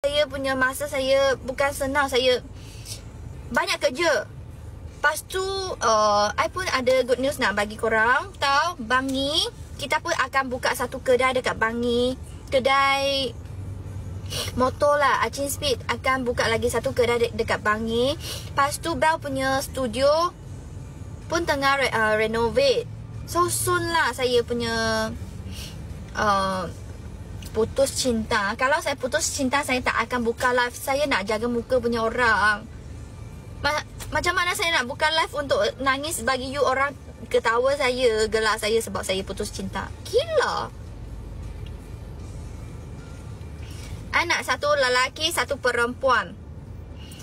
Saya punya masa saya bukan senang. Saya banyak kerja. Lepas tu I pun ada good news nak bagi korang. Tahu Bangi, kita pun akan buka satu kedai dekat Bangi. Kedai motor lah, Achin Speed akan buka lagi satu kedai dekat Bangi. Lepas tu Bel punya studio pun tengah renovate. So soon lah saya punya putus cinta. Kalau saya putus cinta, saya tak akan buka live. Saya nak jaga muka punya orang. Macam mana saya nak buka live untuk nangis bagi you orang ketawa saya, gelak saya sebab saya putus cinta? Gila. Anak satu lelaki, satu perempuan.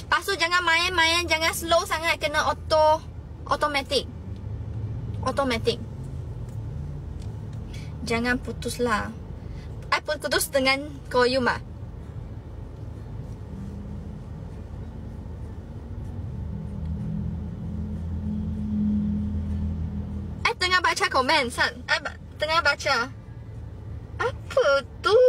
Lepas tu jangan main-main, jangan slow sangat, kena automatic. Jangan putus lah. I pun putus dengan Koyum ah. I tengah baca komen, San. I tengah baca. Apa tu?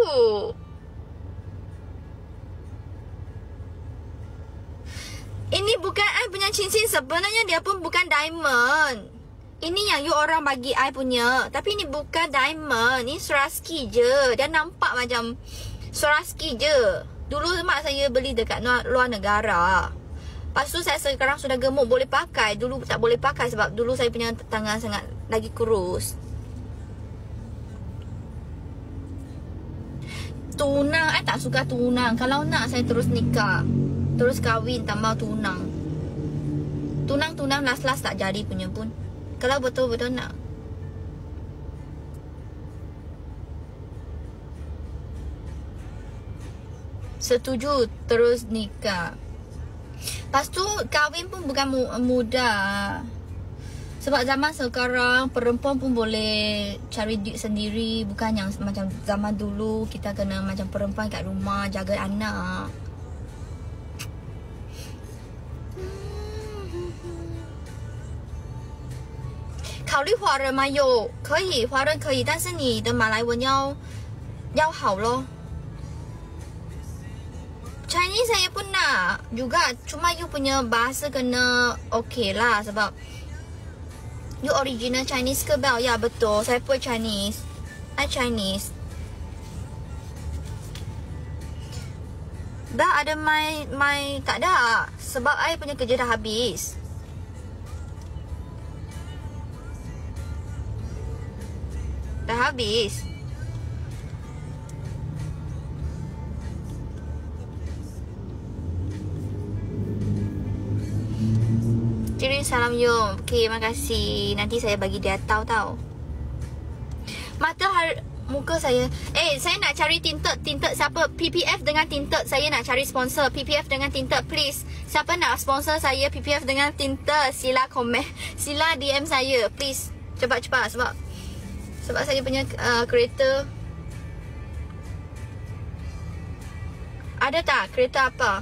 Ini bukan I punya cincin. Sebenarnya dia pun bukan diamond. Ini yang you orang bagi I punya. Tapi ini bukan diamond. Ini Swarovski je. Dia nampak macam Swarovski je. Dulu mak saya beli dekat luar negara. Lepas tu saya sekarang sudah gemuk, boleh pakai. Dulu tak boleh pakai sebab dulu saya punya tangan sangat lagi kurus. Tunang, I tak suka tunang. Kalau nak saya terus nikah, terus kahwin tambah tunang. Tunang last tak jadi punya pun. Kalau betul-betul nak. Setuju terus nikah. Lepas tu kahwin pun bukan mudah. Sebab zaman sekarang perempuan pun boleh cari duit sendiri. Bukan yang macam zaman dulu kita kena macam perempuan kat rumah jaga anak. 考虑华人吗？有，可以，华人可以，但是你的马来文要好咯。Chinese saya pun nak juga, cuma you punya bahasa kena okay lah sebab you original Chinese ke Bel? Ya betul, saya pun Chinese. I Chinese. Dah ada my tak ada sebab I punya kerja dah habis. Dah habis. Kirim salam Yom. Okay, makasih. Nanti saya bagi dia tahu. Muka saya. Saya nak cari tinted siapa? PPF dengan tinted. Saya nak cari sponsor PPF dengan tinted, please. Siapa nak sponsor saya PPF dengan tinted? Sila komen. Sila DM saya, please. Cepat-cepat sebab saya punya kereta. Ada tak kereta apa?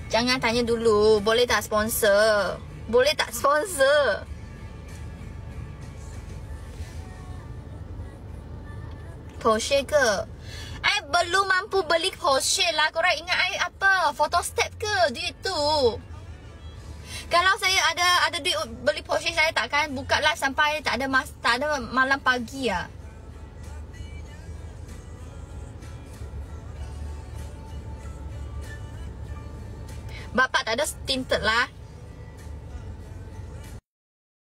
Jangan tanya dulu. Boleh tak sponsor? Boleh tak sponsor? Porsche ke? I belum mampu beli Porsche lah. Korang ingat I apa? Photostep ke duit tu? Kalau saya ada duit beli Porsche, saya takkan buka live sampai tak ada malam pagi lah. Bapak tak ada tinted lah.